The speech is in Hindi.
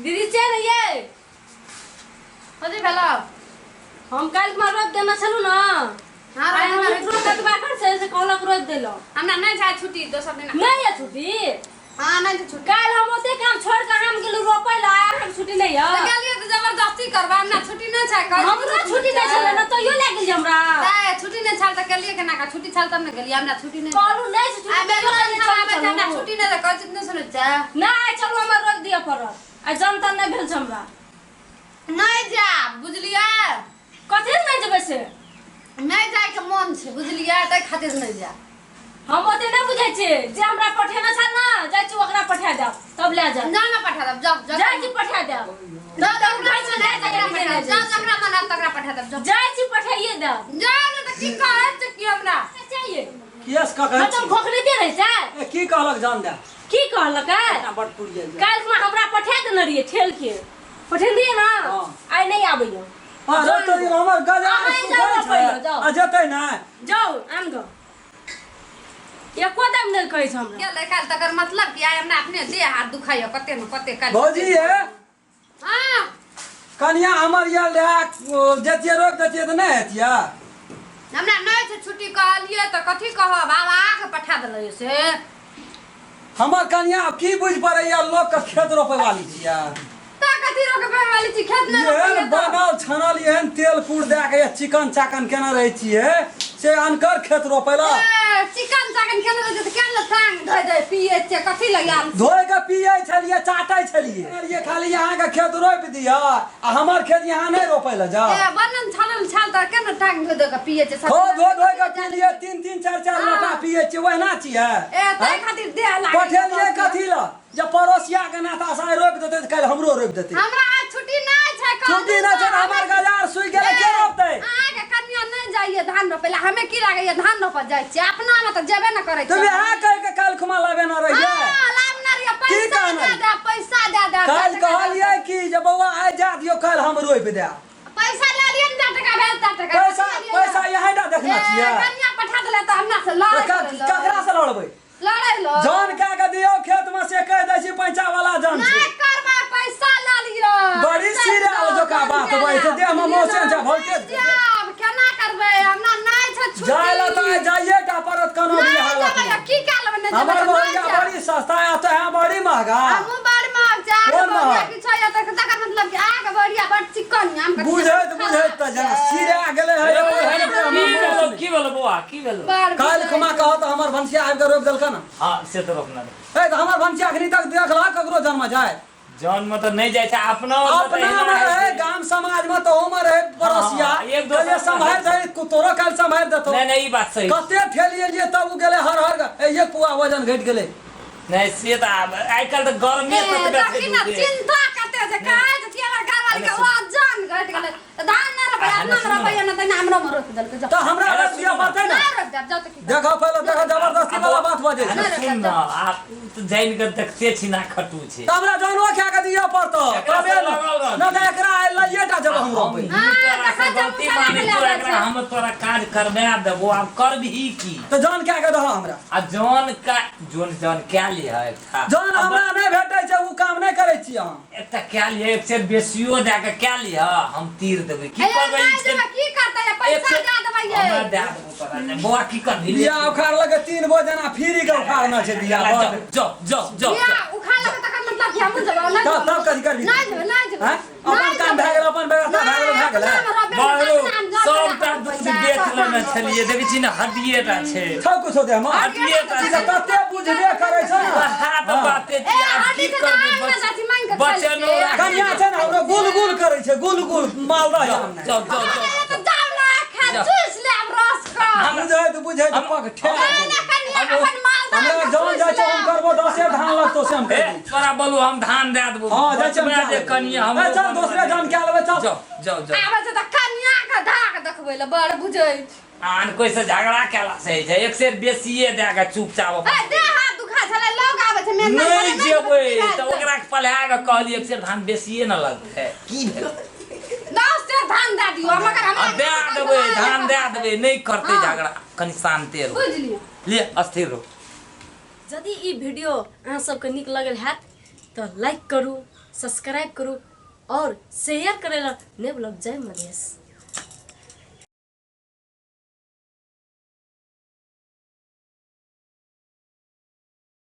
दीदी चल ये होजे भेलो हम काल में रोज देना चलू ना। हां हम रोज के बाकर से कहला रोज देलो हमरा नहीं जा छुट्टी दोसर दिन नहीं है छुट्टी। हां नहीं तो छुट्टी काल हम ओते काम छोड़ के हम गेलु रोपै ला हम छुट्टी नहीं है। तो गेलिए तो जबरदस्ती करबा हमरा छुट्टी नहीं छै कह हमरा छुट्टी नहीं छले ना तो यो ले गेल हमरा ए छुट्टी नहीं छल त गेलिए केना का छुट्टी छल तब न गेलिए हमरा छुट्टी नहीं कहलु नहीं छुट्टी आ बेलो हमरा छुट्टी नहीं कह जितने सुनै छ नहीं चलू हमर रोज दिया पड़त आ जनता नहीं भेल छ हमरा नहीं जा बुझलिए कथि नहीं जेबै से नहीं जाय के मन छै बुझलिए तै खातिर नहीं जा हम ओते नहीं बुझै छी जे हमरा पठेना छ ना जाय छी ओकरा पठा दे तब ले जा जाना पठा दब जाओ जाय छी पठा दे जाओ जकरा मन तकरा पठा दब जाय छी पठाइए दे जा न त की कहै छ की हमरा चाहिए केस का कहै तुम खोखले दे रहे छै ए की कहलक जान दे की कहलक ना बड़ पुरिया काल में हमरा पठा देने रहिए ठेल के पठा दिए ना आइ नहीं आबैयो हां तो हमर गजा जाओ आ जतै ना जाओ आम गो ये कोदम नहीं कहै छ हमरा के ले काल तकर मतलब कि आइ हमरा अपने देह हाथ दुखाइयो कते न कते काल भौजी है हां कनिया हमर ये जतिए रोक देतिए त नहीं हेतिया हमरा नहीं छै छुट्टी कहलिए त कथि कहब बाबा के पठा देलै से हमर कनिया की बुझ पड़ैया लोग के खेत रोपे वाली छिया त कथि रोकबे वाली छी खेत में ये बनल छनल एहन तेल कूड़ दे के चिकन चाकन केना रहे छिए से अनकर खेत रोपेला चिकन चाकन केना रहे त केना सांग धइ दे पिए छै कथि लगा धोय के पिए छलिए चाटै छलिए ये खाली यहां के खेत रोप दिया आ हमर खेत यहां नहीं रोपेला जा ए बनन छलल छल त केना टांग धइ दे के पिए छै धो धो धो के पी लिए 3 3 4 4 लोटा पिए छै ओहना छिए ए तै खातिर देह लाग पठेलिए कथि ला जब पड़ोसिया के नाता से रोप देते त काल हमरो रोप देते हमरा आज छुट्टी नहीं छै छुट्टी ना छै हमर गजार सुई गेले के रोपते आगे कन्या नहीं जाइए धान रोपेला हमें की लागैया धान रोप जाय छी अपना में त जेबे न करे तुम यहां कह के काल खुमा लाबे न रहिए हां लाभ न रे पैसा दे काल कहलिए कि जब बउआ आ जा दियो काल हम रोप दे पैसा ले लिए न टका भेल त टका पैसा यहां दा देखना छिए कन्या पठा देले त हमरा से लड़ ककरा से लड़बै लड़ै लो जान का के दियो खेत में से कह दै छी पैंचा वाला जान छै नहीं करबा पैसा ला लियो बड़ी सीरियल जो का बात होय छै दे हम मोसे जा भोलते अब केना करबे हमरा नहीं छै छुट्टी जायला त जाइए टा परत कोनो भी हालत में की काल में नहीं हमर भैया बड़ी सस्ता है तो है बड़ी महंगा हमहु बड़ महग जा बढ़िया की छै त तकर मतलब कि आगे बढ़िया बड़ चिकन हम के बुझैत त जना सीरिया गेले है की भेलो बुआ की भेलो काल खुमा कहो त हमर भंसिया आबि के रोक देलका ना हां से तो रोकना ए त हमर भंसिया अखनी तक देखला ककरो जन्म जाय जौन में तो नहीं जाय छै अपना में रहे गांव समाज में तो हमर है पड़ोसिया एक दूसरे संभाल जाय तोरो काल संभाल देतो नहीं ई बात सही कते ठेलिए जे तब गेले हर हर ये पुआ वजन घट गेले नहीं से त आइ काल त गर्मी त देखि न चिंता कते जे काहे त कि हमर घरवाली के वजन घट गेले धान न रपया न त हमरा में रोक देलक त हमरा रसिया पड़तै ना देखो पहले देखो जबरदस्ती वाला बात बजे सुन न आप तो जाइन के देखते छी ना खटू छै त हमरा जानवा खा के दिया पड़तो तबे न त एकरा लइए टा जब हम रोपै गलती मानी तो एकरा हम तोरा काज करबा देबो अब करबही की त जान क्या के दह हमरा आ जोन क्या लिया था जान हमरा नहीं भेटै छै उ काम नहीं करै छी हम एकटा क्या लिया एक से बेसियो दे के क्या लिया हम तीर देबै की करबै की करतै पैसा दे देबै ये हमरा दे देबो तोरा बुआ की करबी बिया उखाड़ लगे 3 गो जना फ्री के उखाड़ना छै बिया जो या उखा लगे तकर मतलब कि हम जब नहीं तब कथि करबी नहीं जेबै हैं अपन काम भए गेल अपन व्यवस्था भए गेल बालो सबटा दूध बेच लेने छलिए देखै छी ने हड्डीएटा छै सब कुछ होते हम हड्डीएटा तते बुझबे करै छै हाथ बाते छी आब की करबै बचनो कन्या छै ने हमरा गुलगुल करै छै गुलगुल मालदा है हमने जो तो जावला खा चूस ले रस का बुझै त पग ठे हमरा जौन जाय छै हम करबो 10 धान लगतो से हम कर दै तोरा बोलू हम धान दे देबो हां जाय छै जे कनिया हम चल दूसरे धान के लेबै चल जो आबे छै त कन्या के धाक देखबै ले बड़ बुझै आन कोई से झगड़ा केला से छै एक से बेसिए दे के चुपचाप ए दे हाथ दुखा छले लोग आबे छै मेन नहीं जेबै त ओकरा पलहा के कहली एक से धान बेसिए न लगतै की भेल 10 से धान दे दियो मगर हम दे देबै धान दे देबै नहीं करते झगड़ा कनि शांते रहो बुझ लियो ले अस्थिर रहो यदि ई वीडियो अहाँ सबके नीक लगल हैत तो लाइक करू, सब्सक्राइब करू और शेयर करेला ने ब्लॉग जय मधेश।